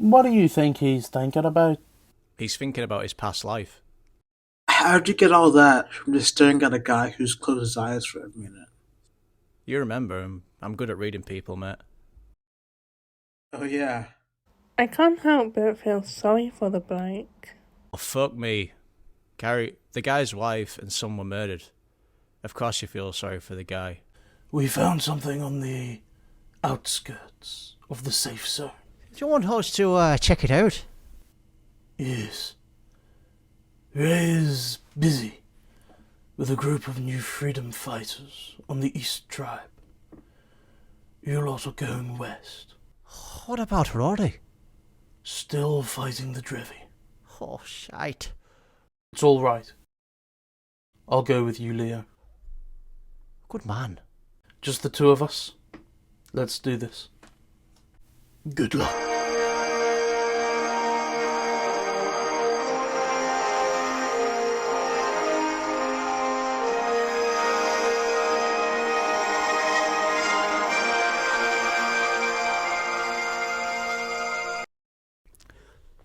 What do you think he's thinking about? He's thinking about his past life. How'd you get all that from just staring at a guy who's closed his eyes for a minute? You remember him. I'm good at reading people, mate. Oh yeah. I can't help but feel sorry for the bloke. Oh, fuck me. Carrie, the guy's wife and son were murdered. Of course you feel sorry for the guy. We found something on the outskirts of the safe zone. Do you want us to check it out? Yes. Ray is busy with a group of new freedom fighters on the East Tribe. You lot are going west. What about Rory? Still fighting the Drivy. Oh, shite. It's all right. I'll go with you, Leo. Good man. Just the two of us. Let's do this. Good luck.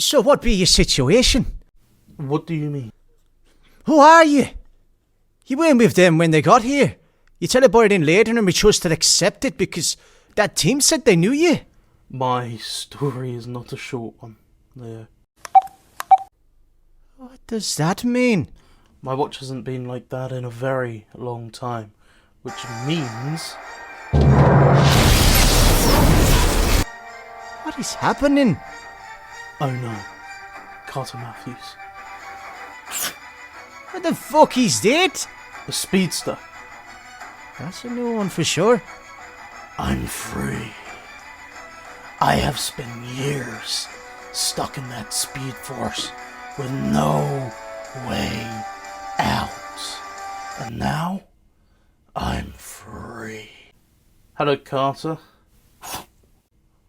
So what be your situation? What do you mean? Who are you? You weren't with them when they got here. You teleported in later and we chose to accept it because that team said they knew you. My story is not a short one, Leo. What does that mean? My watch hasn't been like that in a very long time, which means... What is happening? Oh no, Carter Matthews. What the fuck is that? The speedster. That's a new one for sure. I'm free. I have spent years stuck in that speed force with no way out. And now, I'm free. Hello, Carter.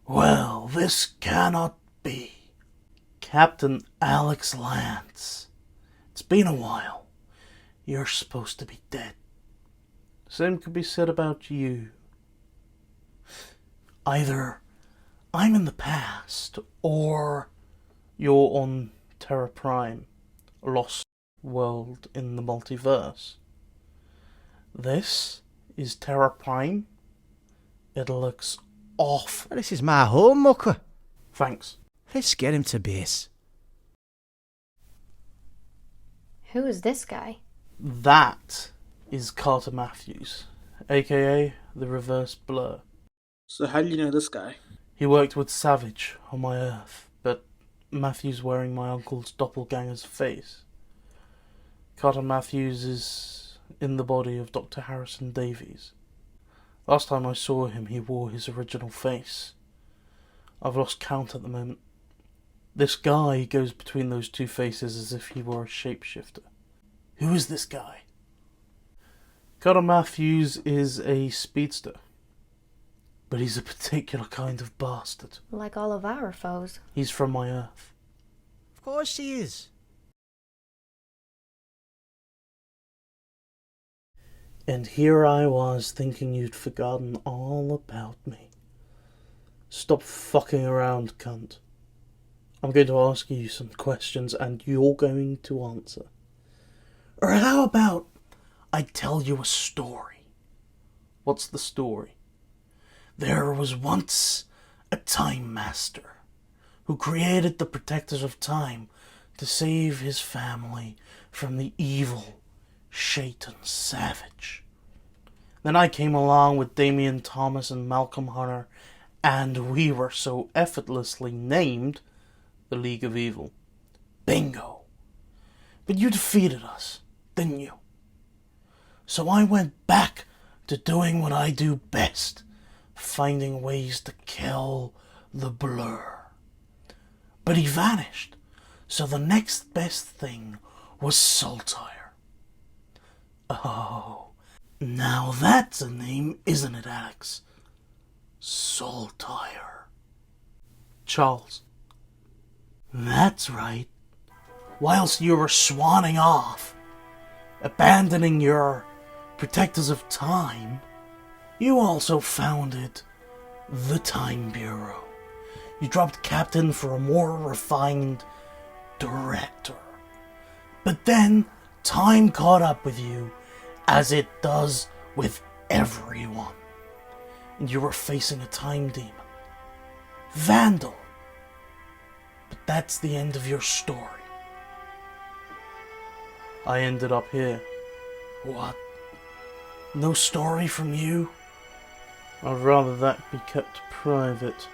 Well, this cannot be. Captain Alex Lance. It's been a while. You're supposed to be dead. Same could be said about you. Either I'm in the past, or you're on Terra Prime, a lost world in the multiverse. This is Terra Prime. It looks awful. This is my home, mucker. Thanks. Let's get him to base. Who is this guy? That is Carter Matthews, aka the Reverse Blur. So how do you know this guy? He worked with Savage on my Earth, but Matthews wearing my uncle's doppelganger's face. Carter Matthews is in the body of Dr. Harrison Davies. Last time I saw him, he wore his original face. I've lost count at the moment. This guy goes between those two faces as if he were a shapeshifter. Who is this guy? Carter Matthews is a speedster. But he's a particular kind of bastard. Like all of our foes. He's from my Earth. Of course he is. And here I was thinking you'd forgotten all about me. Stop fucking around, cunt. I'm going to ask you some questions and you're going to answer. Or how about I tell you a story? What's the story? There was once a time master who created the protectors of time to save his family from the evil Shaitan Savage. Then I came along with Damian Thomas and Malcolm Hunter, and we were so effortlessly named the League of Evil. Bingo! But you defeated us, didn't you? So I went back to doing what I do best, finding ways to kill the Blur. But he vanished, so the next best thing was Saltire. Oh, now that's a name, isn't it, Alex? Saltire. Charles. That's right. Whilst you were swanning off, abandoning your protectors of time, you also founded the Time Bureau. You dropped captain for a more refined director. But then time caught up with you, as it does with everyone. And you were facing a time demon. Vandal. But that's the end of your story. I ended up here. What? No story from you? I'd rather that be kept private.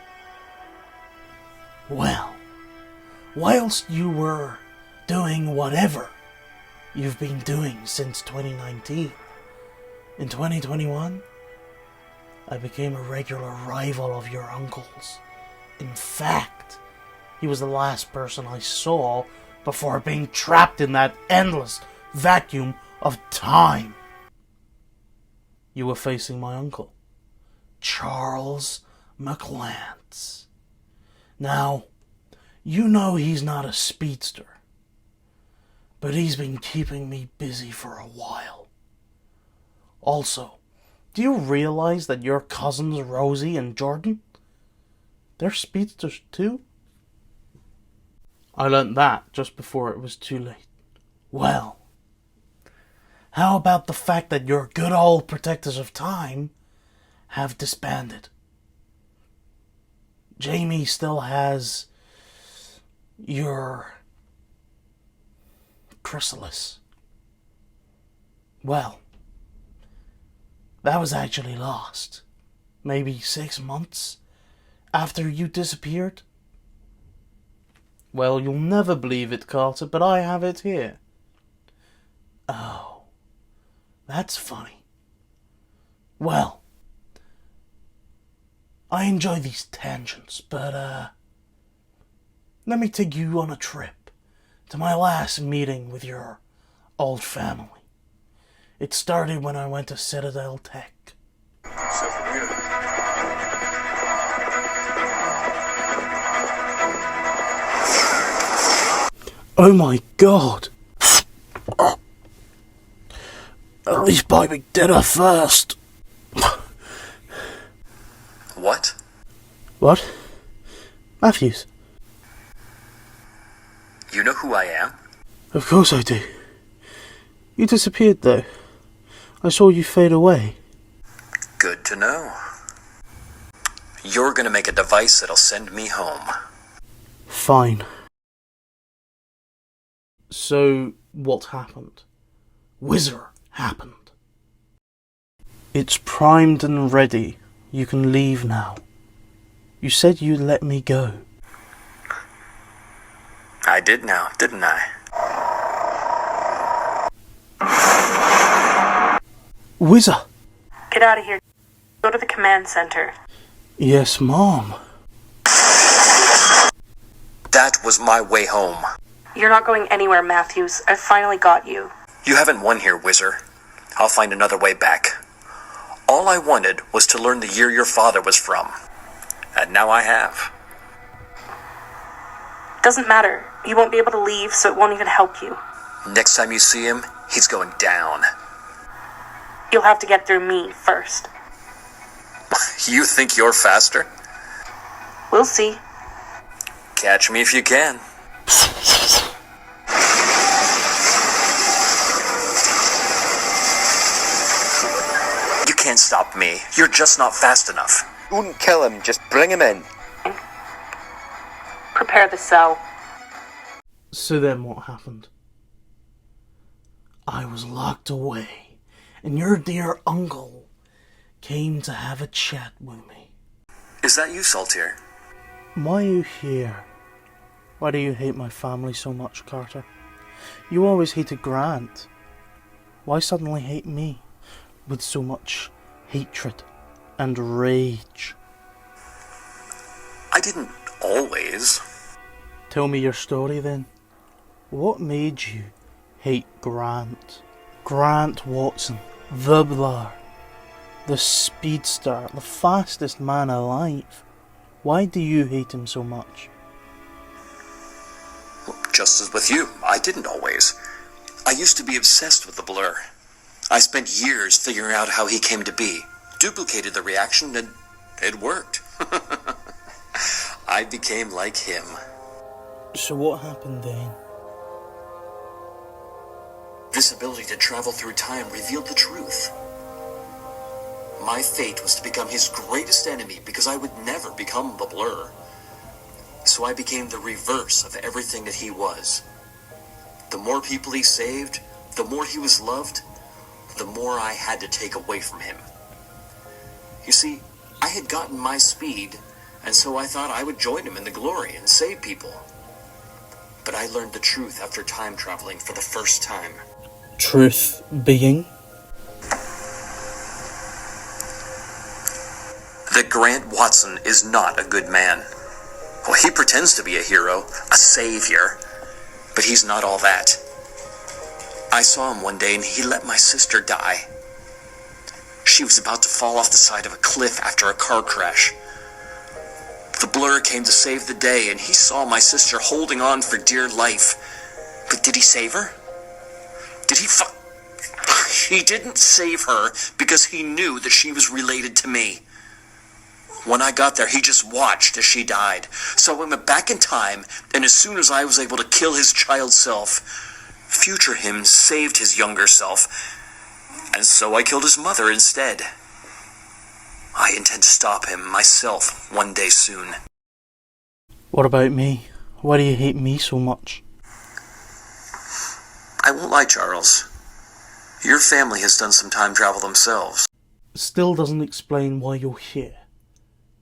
Well, whilst you were doing whatever you've been doing since 2019, in 2021, I became a regular rival of your uncle's. In fact, he was the last person I saw before being trapped in that endless vacuum of time. You were facing my uncle, Charles McLance. Now, you know he's not a speedster, but he's been keeping me busy for a while. Also, do you realize that your cousins Rosie and Jordan, they're speedsters too? I learnt that just before it was too late. Well, how about the fact that your good old protectors of time have disbanded? Jamie still has your chrysalis. Well, that was actually lost. Maybe 6 months after you disappeared. Well, you'll never believe it, Carter, but I have it here. Oh, that's funny. Well, I enjoy these tangents, but let me take you on a trip to my last meeting with your old family. It started when I went to Citadel Tech. Oh my god! At least buy me dinner first. What? What? Matthews? You know who I am? Of course I do. You disappeared though. I saw you fade away. Good to know. You're gonna make a device that'll send me home. Fine. So, what happened? Whizzer happened. It's primed and ready. You can leave now. You said you'd let me go. I did now, didn't I? Whizzer! Get out of here. Go to the command center. Yes, Mom. That was my way home. You're not going anywhere, Matthews. I've finally got you. You haven't won here, Whizzer. I'll find another way back. All I wanted was to learn the year your father was from. And now I have. Doesn't matter. You won't be able to leave, so it won't even help you. Next time you see him, he's going down. You'll have to get through me first. You think you're faster? We'll see. Catch me if you can. You can't stop me. You're just not fast enough. Don't kill him, just bring him in. Prepare the cell. So then what happened? I was locked away, and your dear uncle came to have a chat with me. Is that you, Saltier? Why are you here? Why do you hate my family so much, Carter? You always hated Grant. Why suddenly hate me with so much hatred and rage? I didn't always. Tell me your story then. What made you hate Grant? Grant Watson, the Blur, the speedster, the fastest man alive. Why do you hate him so much? Just as with you, I didn't always. I used to be obsessed with the Blur. I spent years figuring out how he came to be, duplicated the reaction, and it worked. I became like him. So what happened then? This ability to travel through time revealed the truth. My fate was to become his greatest enemy because I would never become the Blur. So I became the reverse of everything that he was. The more people he saved, the more he was loved, the more I had to take away from him. You see, I had gotten my speed, and so I thought I would join him in the glory and save people. But I learned the truth after time traveling for the first time. Truth being? That Grant Watson is not a good man. Well, he pretends to be a hero, a savior, but he's not all that. I saw him one day and he let my sister die. She was about to fall off the side of a cliff after a car crash. The Blur came to save the day and he saw my sister holding on for dear life. But did he save her? Did he He didn't save her because he knew that she was related to me. When I got there, he just watched as she died. So I went back in time, and as soon as I was able to kill his child self, future him saved his younger self, and so I killed his mother instead. I intend to stop him myself one day soon. What about me? Why do you hate me so much? I won't lie, Charles. Your family has done some time travel themselves. Still doesn't explain why you're here.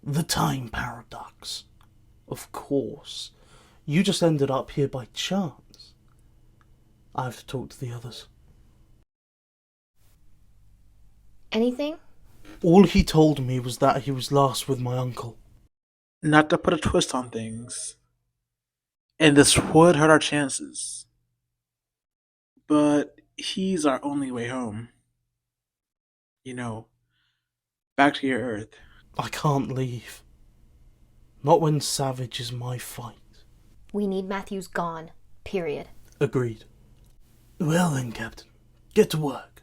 The time paradox. Of course. You just ended up here by chance. I have to talk to the others. Anything? All he told me was that he was last with my uncle. Not to put a twist on things, and this would hurt our chances, but he's our only way home. You know, back to your Earth. I can't leave. Not when Savage is my fight. We need Matthews gone. Period. Agreed. Well then, Captain. Get to work.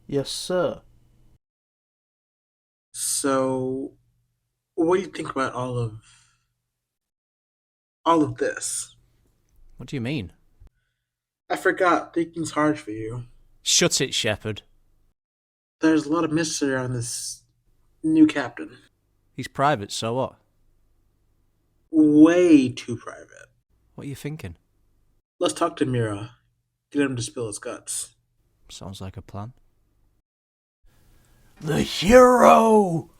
Yes, sir. So, what do you think about all of this? What do you mean? I forgot thinking's hard for you. Shut it, Shepard. There's a lot of mystery around this new captain. He's private, so what? Way too private. What are you thinking? Let's talk to Mira. Get him to spill his guts. Sounds like a plan. The hero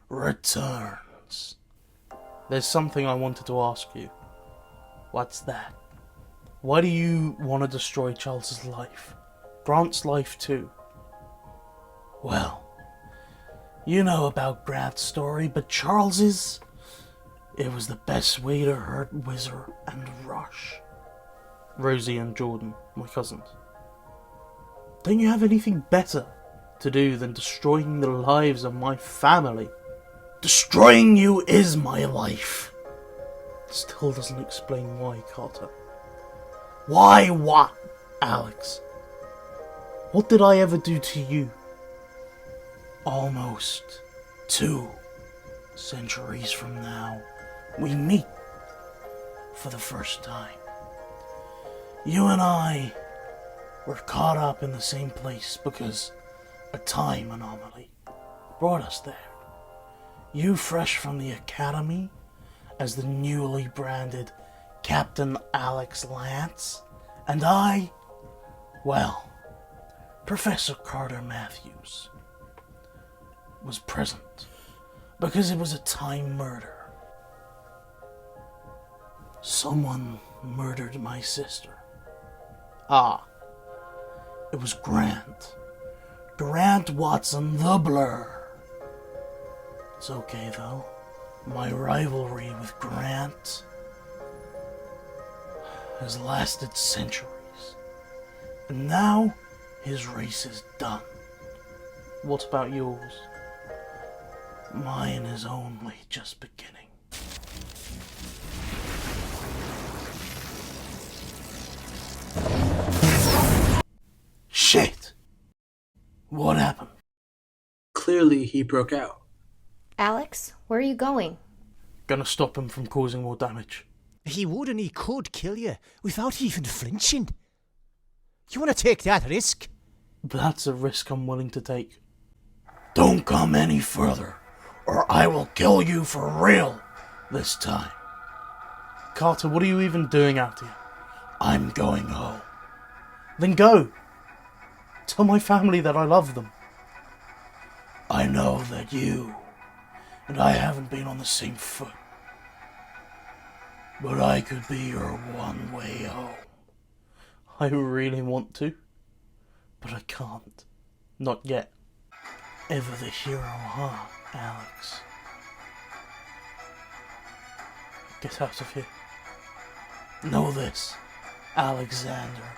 returns. There's something I wanted to ask you. What's that? Why do you want to destroy Charles's life? Grant's life too? Well, you know about Grant's story, but Charles's? It was the best way to hurt Whizzer and Rush. Rosie and Jordan, my cousins. Don't you have anything better to do than destroying the lives of my family? Destroying you is my life. Still doesn't explain why, Carter. Why what, Alex? What did I ever do to you? Almost 2 centuries from now, we meet for the first time. You and I were caught up in the same place because a time anomaly brought us there. You fresh from the academy as the newly branded Captain Alex Lance, and I, well, Professor Carter Matthews, was present because it was a time murder. Someone murdered my sister. It was Grant. Grant Watson the Blur. It's okay though. My rivalry with Grant has lasted centuries. And now his race is done. What about yours? Mine is only just beginning. Shit! What happened? Clearly, he broke out. Alex, where are you going? gonna stop him from causing more damage. He would and he could kill you without even flinching. You want to take that risk? That's a risk I'm willing to take. Don't come any further, or I will kill you for real this time. Carter, what are you even doing out here? I'm going home. Then go. Tell my family that I love them. I know that you and I haven't been on the same foot, but I could be your one way home. I really want to, but I can't. Not yet. Ever the hero, huh, Alex? Get out of here. Know this, Alexander.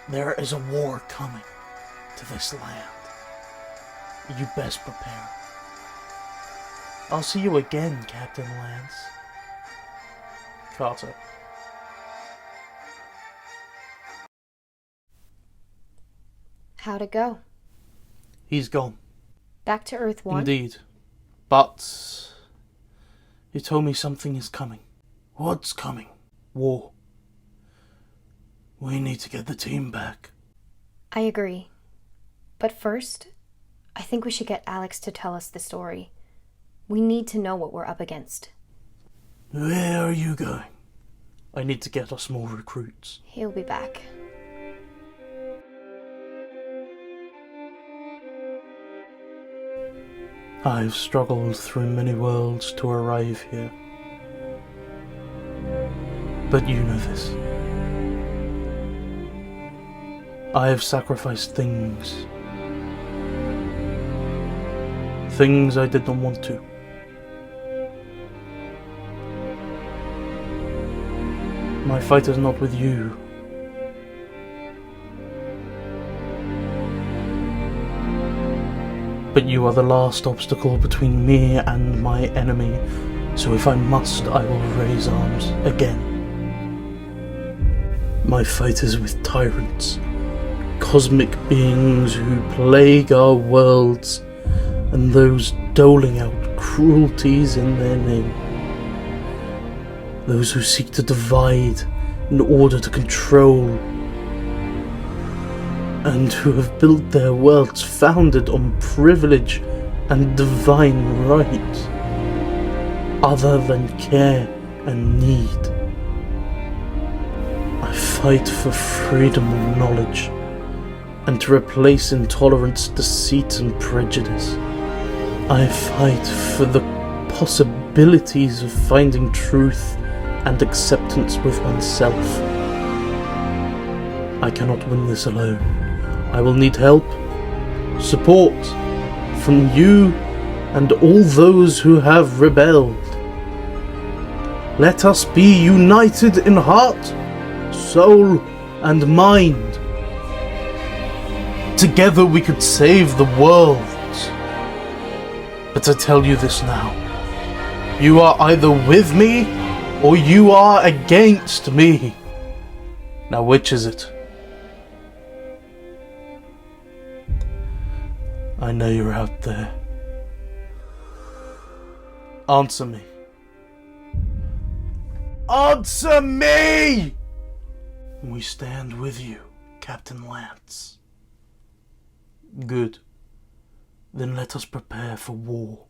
There is a war coming to this land. You best prepare. I'll see you again, Captain Lance. Carter. How'd it go? He's gone. Back to Earth 1? Indeed. But you told me something is coming. What's coming? War. We need to get the team back. I agree. But first, I think we should get Alex to tell us the story. We need to know what we're up against. Where are you going? I need to get us more recruits. He'll be back. I've struggled through many worlds to arrive here. But you know this. I have sacrificed things. Things I did not want to. My fight is not with you. But you are the last obstacle between me and my enemy, so if I must, I will raise arms again. My fight is with tyrants, cosmic beings who plague our worlds, and those doling out cruelties in their name. Those who seek to divide in order to control, and who have built their worlds founded on privilege and divine right, other than care and need. I fight for freedom of knowledge, and to replace intolerance, deceit, and prejudice. I fight for the possibilities of finding truth and acceptance with oneself. I cannot win this alone. I will need help, support from you and all those who have rebelled. Let us be united in heart, soul, and mind. Together we could save the world. But I tell you this now. You are either with me or you are against me. Now which is it? I know you're out there. Answer me. Answer me! We stand with you, Captain Lance. Good. Then let us prepare for war.